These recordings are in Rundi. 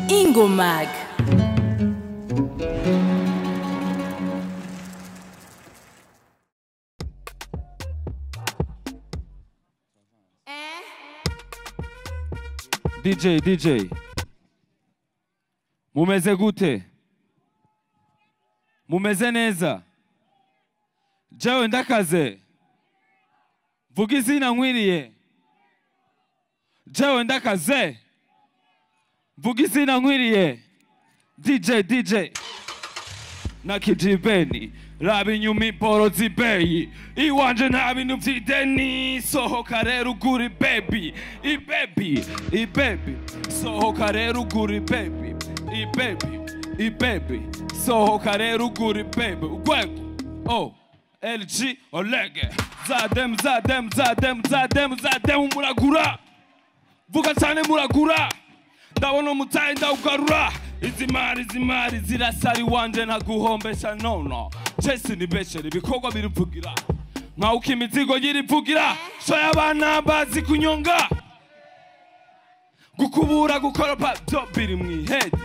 INGOMAG. DJ mumeze gute? Mumeze neza? Jewe ndakaze. Vuga izina nkwiriye. Jewe ndakaze. Vuga izina nkwiriye. DJ nakijibeni raba inyuma iporo zibeyi iwanje nta bintu vy'ideni sohoka rero ugura baby ibaby sohoka rero ugura baby ibaby sohoka rero ugura baby ugwego O.L.G Olegue zadem muragura vuga cyane muragura ndabona umutayi ndawugarura izimari zirasari wanje ntaguhombesha nono chesi ni bechere ibikorwa birivugira nkawuka imizigo yirivugira shoya abana bazi kunyonga gukubura gukoropa byo biri mwihedi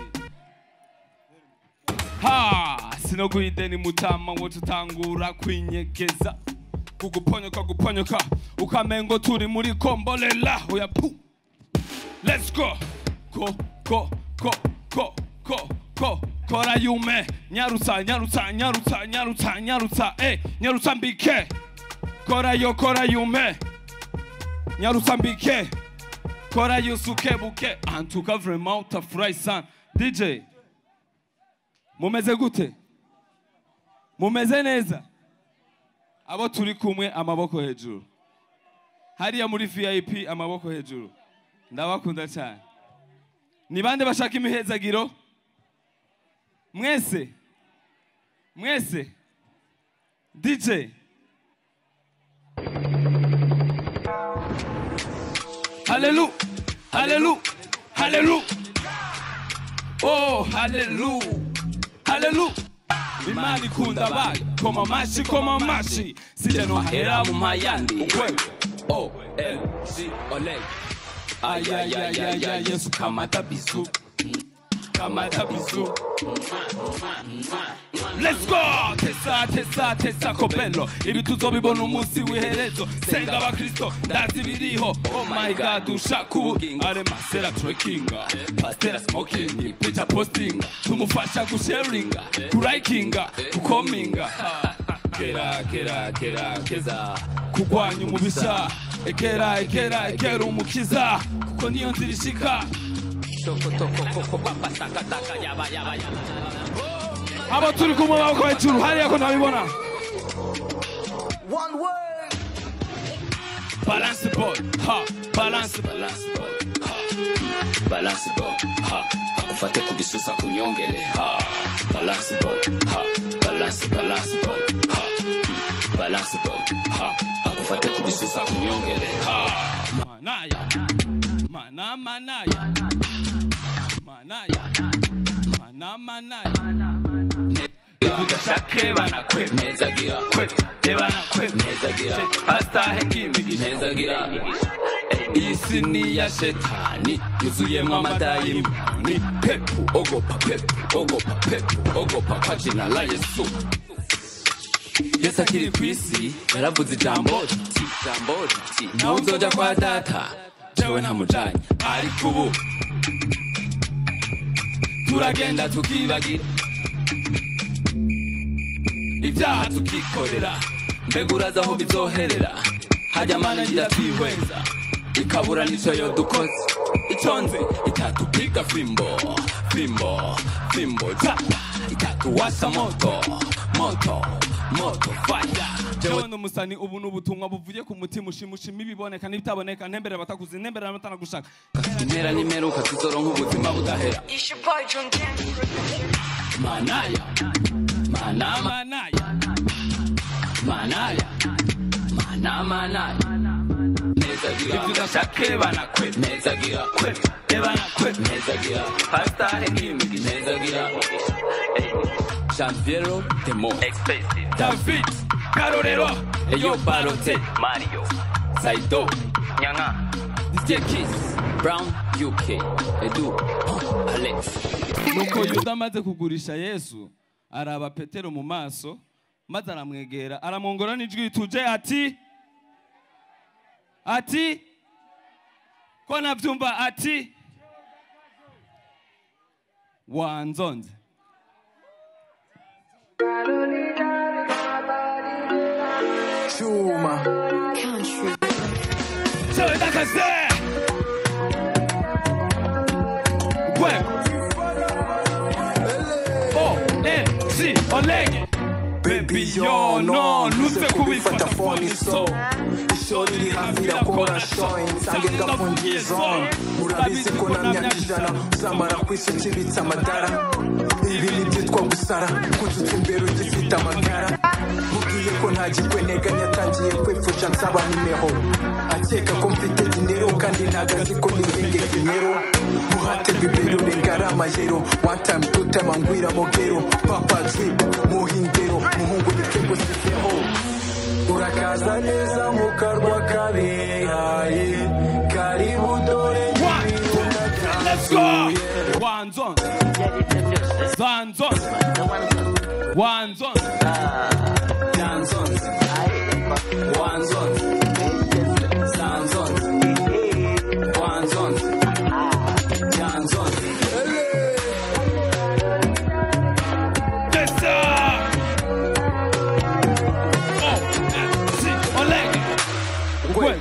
sino guhideni mutama ngo tutangura kwinyegeza guponyoka ukamengo turi muri kombolela oya pu let's go kora yume nyarutsa nyarutsa mbike kora yume nyarutsa mbike kora yusuke buke antuka vraiment utafurahi sana. DJ mumeze gute? Mumeze neza? Abo turi kumwe amaboko hejuru hariya muri VIP amaboko hejuru ndabakunda cyane. Ni bande bashaka imihezagiro? Mwese DJ Hallelujah oh hallelujah imani kunda bayo koma mashi sije no hera mu mayandi ukwego O.L.G Olegue ay Yesu kamata bisu let's go tesa kobelo ibi tuzobibona umunsi w'iherezo senga abakristo ndazi biriho oh my god ushaku are masera trekkinga pastera smoking picture posting tumufasha gusharinga kurikinga kukominga keza kugwanya umubisha ekera umukiza kuko niyo nzira ishika abo turi kumwe bako hejuru hariya ko nabibona one way balance ball ufate kubisusa kunyongere balance ball ufate kubisusa kunyongere manaya udashake banakwemeza hasta hengimigimeza isi ni ya shetani yuzuyemo amadayimoni pepu ogopa kwa jina la Yesu. Yesu akiri kwisi yaravuze ijambo riti nawe uzoja kwa data jewe ntamujanye ariko ubu turagenda tukibagira ibyaha tukikorera mbega uraza aho bizoherera hajya mana ngira twihweza ikabura nico yo dukoze iconze itatupiga fimbo itatuwasha moto fire jewe n'umusani ubu n'ubutumwa buvuye ku mutima ushimushima ibiboneka n'ibitaboneka ntembere batakuzi ntembere amatanagushaka intera n'imeruka tuzoronka ubuzima budahera manaya nezagira ibudashake banakwemeza hasta hengimigi nezagira Janviero Demo David Karorero Eyo Balote Mario Saido Nyanga Kiss Brown UK Edu Alex. Nuko Yuda amaze kugurisha Yesu araba Petero mu maso maze aramwegera aramwongora n'ijwi rituje ati ko navyumva ati wanzonze Chuma Country. O.L.G Olegue. Baby yo no nuze kubifata phone so ishori iri hafi irakora showing sange ngafungiye zone urabizi ko namya ijana uzamara kwisukibitsa amadara ibi ni byitwa gusara kuzutsa imbere ugifite amagara mubwiye ko nta gikweneganya atangiye kwipfuca nsaba nimero akeka ko mfite dinero kandi ntagazi ko nihenge dinero muhate bibero rengara amayero one time two time angwira mogero papa drip muhindero muhungu nitego sizeho urakaza neza mu karwa kabihaye karibu dore Let's go! One zone. One zone. One zone. One zone. One zone. One zone. One zone. One zone. Yes, sir! O.L.G Olegue.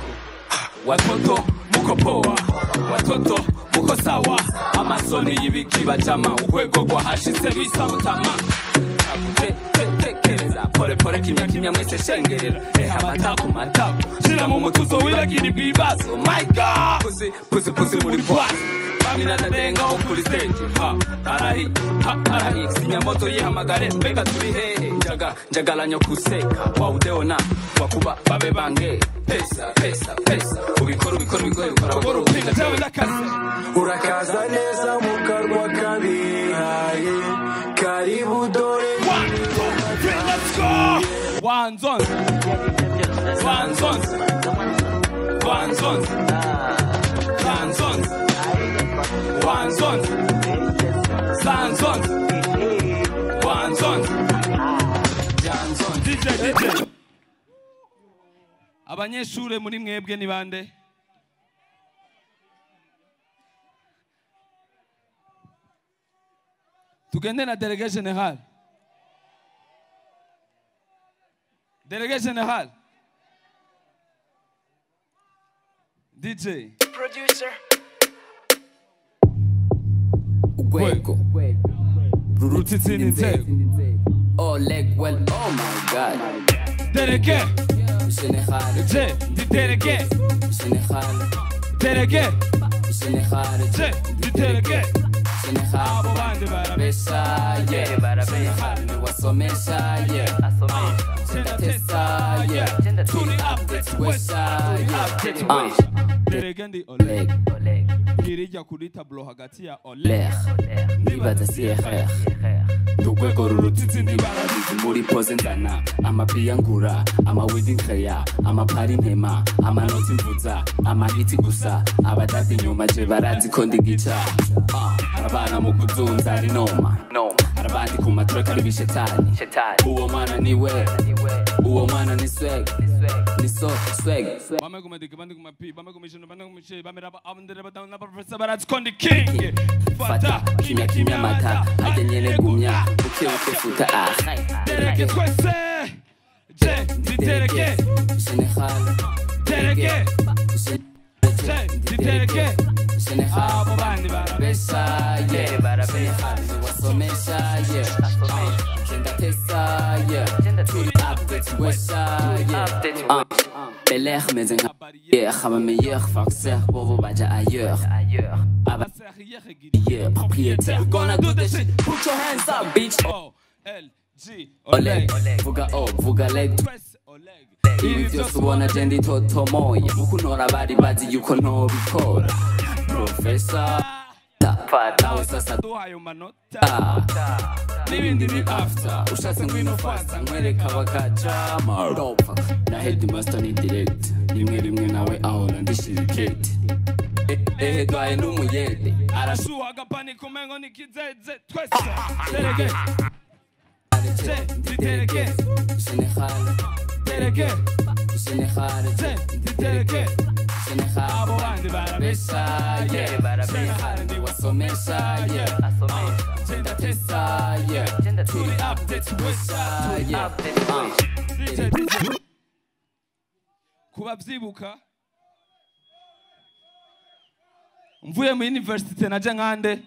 Watoto muko poa. Watoto muko sawa. Amasoni y'ibikiba jama. Urwego rwahashitse bisa mutama. Tekereza pore kimya mwese shengerera amataku shira mu mutuzo wiragira ibibazo my god pusi muri boss bamina ndadenga ukuri stage arahi sinyamoto yihamagare mbega turi hehe njagalanya kuseka wawudeona wakuba babe bange pesa ubikora bigoye ukora bagoro upinga cyawe ndakaze urakaza neza mu karwa kabihaye karibu dore let's go one zone one zone one zone one zone one zone one zone one zone DJ abanyeshure muri mwebwe ni bande tugende na délégué général Délégué général. DJ. Producer. Wego. Rutitini Nzego. O.L.G well, oh my god. Délégué. Général. Di délégué. Général. Délégué. Général. Di délégué. Général. Abo bandi barabesa, yeah. Général ni wasomesha, yeah. Tesa, yeah. Tuni updates Wesa, yeah. Délégué ndi O.L.G. Kirija kuri tablo hagati ya O.L.G. Nibaza CRR. Ndugwego rurutitini baradizi muri pose nzana. Amapiyangura, wedding creya, amapari ntema, amanoti mvuza, amahiti gusa, abadadi nyuma je barazi ko ndigica. Arabana mu kuzunza ari noma. Arabandi ku matreka ari bishetani. Uwo mwana niwe. Uwo mwana ni swag. Ni so swag. Bame kumedike bandi kumapi, bame kumishino, bame kumishe, bame raba abandere badana professor barazi ko ndi king. Fata kimya mata. Agenyele gumya. Uke futa ah. Délégué twese. Di délégué. Général. Délégué. Di délégué. Général. Abo bandi barabesa, yeah. Général ni wasomesha, yeah. Genda tesa, yeah. Turi updates wesa, yeah. Bel-Air mais un hier, ma meilleure farceur pour vous baja ailleurs. Yeah, propriétaire, gonna do this shit. Put your hands up, bitch. O.L.G Olegue, vuga vuga leg. Ibi byose ubona jendi toto moye. Mukunora bari bazi yuko ntobikora. Professor nawe sasa duhaye manota n'ibindi ni after ushatse ngwino fasta nkwereka bakaca maropa na headmaster ni direct rimwe nawe ahora ndishirikete atwaye n'umuyede arashuha agapani kumengo nikizeze twese terege terege Général terege Général terege Général abo bandi barabesha Général ndiwasomesha Genda tesa turi update wesha kuba vyibuka mvuye mu university naje nkande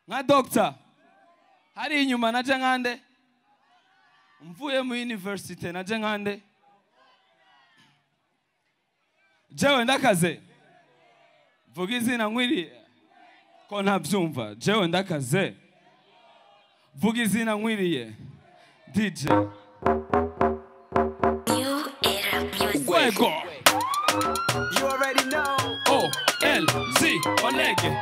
nka doctor hari inyuma naje nkande mvuye mu university naje nkande jewe ndakaze vuga izina nkwiriye ko ntabyumva jewe ndakaze vuga izina nkwiriye DJ Fuego. You already know. O.L.G Olegue.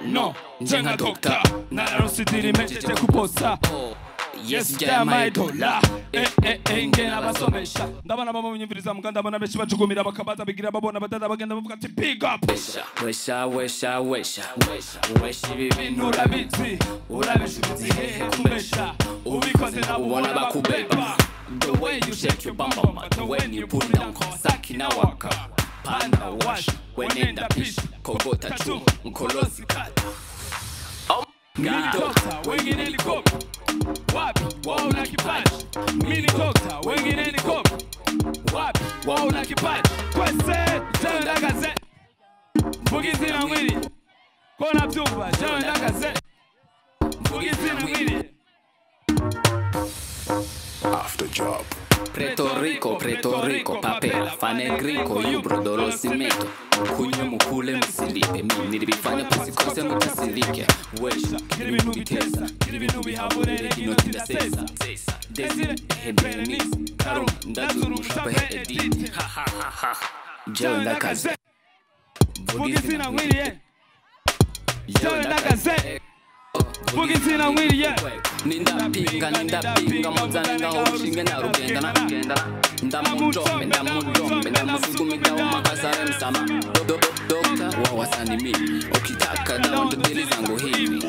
No, jenga dokta. Narositiri mecheche kuposa. Yes, my dollar. Ngena basomesha. Ndabana baba munyumviriza muganda bana beshi bacugumira bakabaza bigira babona badada bagenda bavuga ati pick up. Wesha ibintu urabishubitsi hehe kumesha. Ubikoze nabo ubona bakubeba. The way you shake your bum bum, the way you pull down Kawasaki na waka. Panda wash, wenenda pish, kogota chu, mkolosi kata. Mini doctor, wengine ni kopi. Wapi, wao na kipaji. Mini doctor, wengine ni kopi. Wapi, wao na kipaji. Kwese, jawe ndakaze. Mvugizi na mwili. Kona mtumba, jawe ndakaze. Mvugizi na mwili. After job. Preto Rico, papela, fane grico, yubro dolo cimento. Kunyo mukule msilipe, mimi nilibifanya kusikose mutasilike. Wesha, kiribinu bitesa, kiribinu bihabure, kinotida sesa. Desire, Berenice, Karum, Ndazuru, Mushape, Edith. Jewe ndakaze. Vugizi na mwili, jewe ndakaze. Vugizi na mwili, Nindapinga muzanenga ushinge na rugenda ndamujombe ndamusugumita umakasare msama dokta wawasani mimi ukitaka dawa ndodeli zangu hivi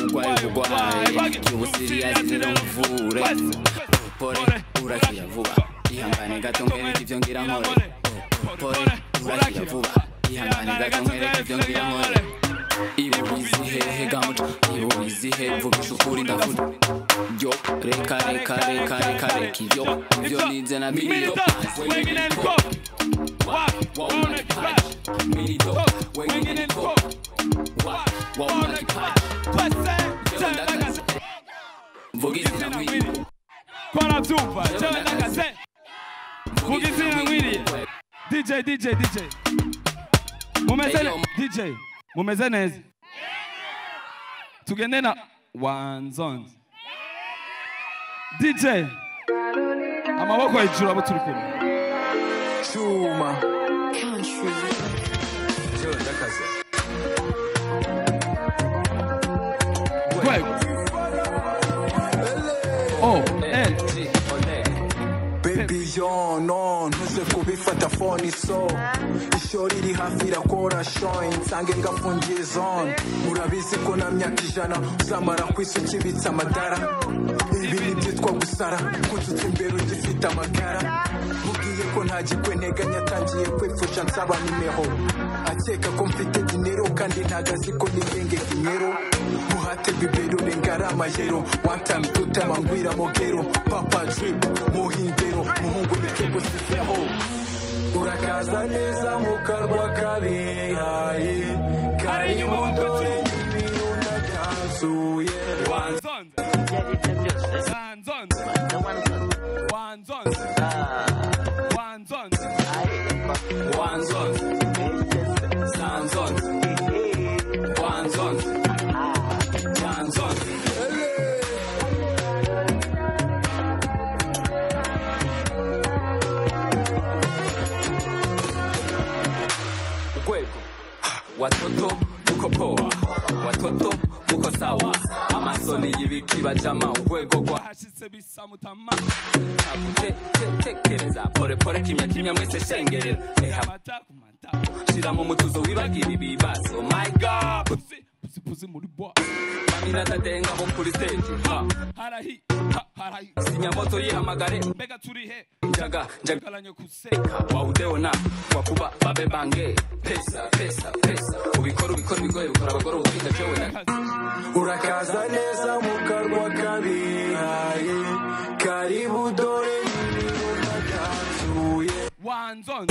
ugwaye kiwusiriyazi niromuvure pore urakiya vuba ihangane gato ngereka ivyo ngira nkore pore urakiya vuba ihangane gato ngereka ivyo ngira nkore Ibuizihe gamutu, ibuizihe vugisha ukuri ndavuga Yo, reka kivyo Vyo nize na milido wengine ni kopi. Wapi, wao na kipaji. Milido, wengine ni kopi Wao na kipaji Kwese, jawe ndakaze. Vugizi na mwili Kona mtumba, jawe ndakaze. Vugizi na mwili. DJ Mumeze DJ Mumeze neza tugende na wanzonze DJ amaboko hejuru abo turi kumwe Chuma. Jewe ndakaze. Gwego O.L.G Baby yo no ntuze kubifata phone so ishori iri hafi irakora showing nsange ngafungiye zone murabizi ko na myaka ijana uzamara kwisukibitsa amadara ibi ni byitwa gusara kututse imbere ugifite amagara mubwiye ko nta gikweneganya atangiye kwipfusha nsaba nimero akeka ko mfite dinero kandi ntagazi ko nibenge kimero muhate bibero rengarama yero one time two time angwira mogero papa drip muhindero muhungu bitego sizeho urakaza neza mu karwa kabihaye kari moto y'ibintu ndaganzuye wanzonze Watoto muko poa, watoto muko sawa, amasoni y'ibiki bajama urwego rwa byashitse bisa mutama tekereza pore pore kimya kimya mwese shengerera amata kumata shira mu mutuzo wibagira ibibazo oh my god pusi muri bois mamina tadenga bo kuri stage harahi sinyamoto yihamagare mbega turihe jaga kalanye kuseka waudeona wakuba babe bange pesa ubikora bigoye ukora abagoro ukinda cyewe urakaza neza mu karwa kabihaye karibu dore nagatuye wanzon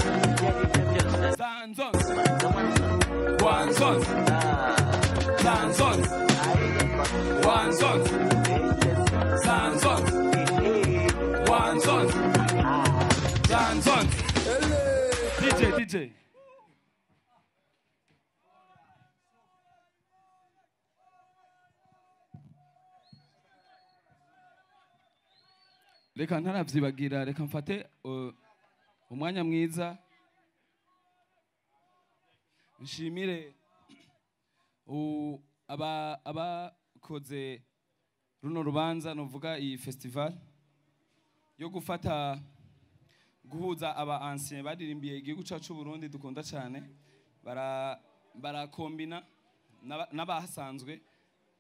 DJ reka ntaravyibagira reka mfate umwanya mwiza nshimire abakoze runo rubanza novuga iyi festival yo guhuza aba ancien baririmbiye igihugu cyacu Burundi dukunda cyane barakombina n'abahasanzwe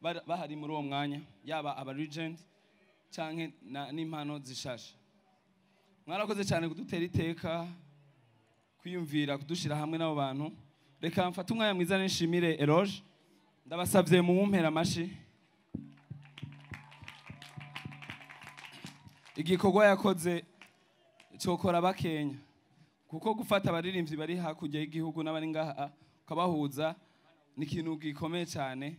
bahari muri uwo mwanya yaba aba legend canke n'impano zishasha mwarakoze cyane kudutera iteka kwiyumvira kudushira hamwe n'abo bantu reka mfate umwanya mwiza nishimire O.L.G ndabasavye mu mpera amashi igikorwa yakoze cyokora bakenya kuko gufata abaririmbyi bari hakurya y'igihugu n'abari ngaha ukabahuza ni ikintu gikomeye cyane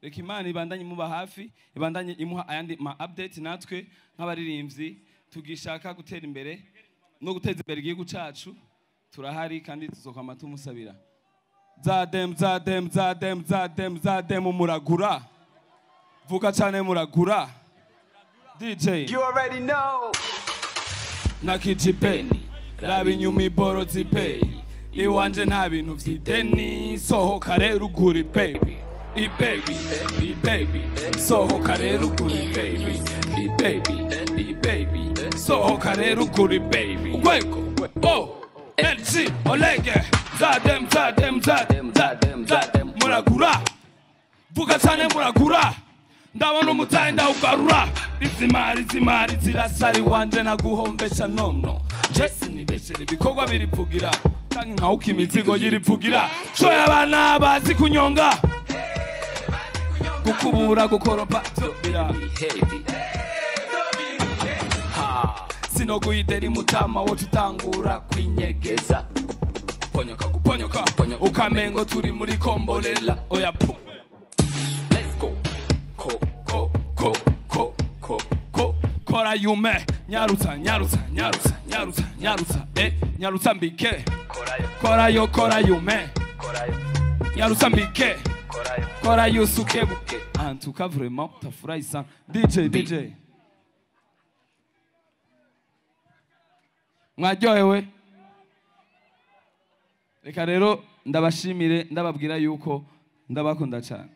reka Imana ibandanye muba hafi ibandanye imuha ayandi ma update natwe nk'abaririmbyi tugishaka gutera imbere no guteza imbere igihugu cyacu turahari kandi tuzokwama tumusabira zadem muragura vuga cyane muragura DJ you already know nakijipeni raba inyuma iboro zipeni iwanje nta bintu vy'ideni sohoka rero ugura baby sohoka rero ugura baby sohoka rero ugura baby gwego O.L.G Olegue zadem muragura vuga cyane muragura ndabona umutayi ndawugarura izimari zirasari wanje naguhombesha nono jesi nibeshere ibikorwa birivugira kandi nkawuka imizigo yirivugira shoya abana bazi kunyonga gukubura gukoropa byo sinoguhidera imutama wo tutangura kwinyegeza ponyoka ukamengo turi muri kombolela oya pu let's go kora yume nyarutsa nyarutsa mbike kora yume nyarutsa mbike kora yusuke buke en tout cas vraiment tafurahi sana DJ mwaryohewe reka rero ndabashimire ndababwira yuko ndabakunda cyane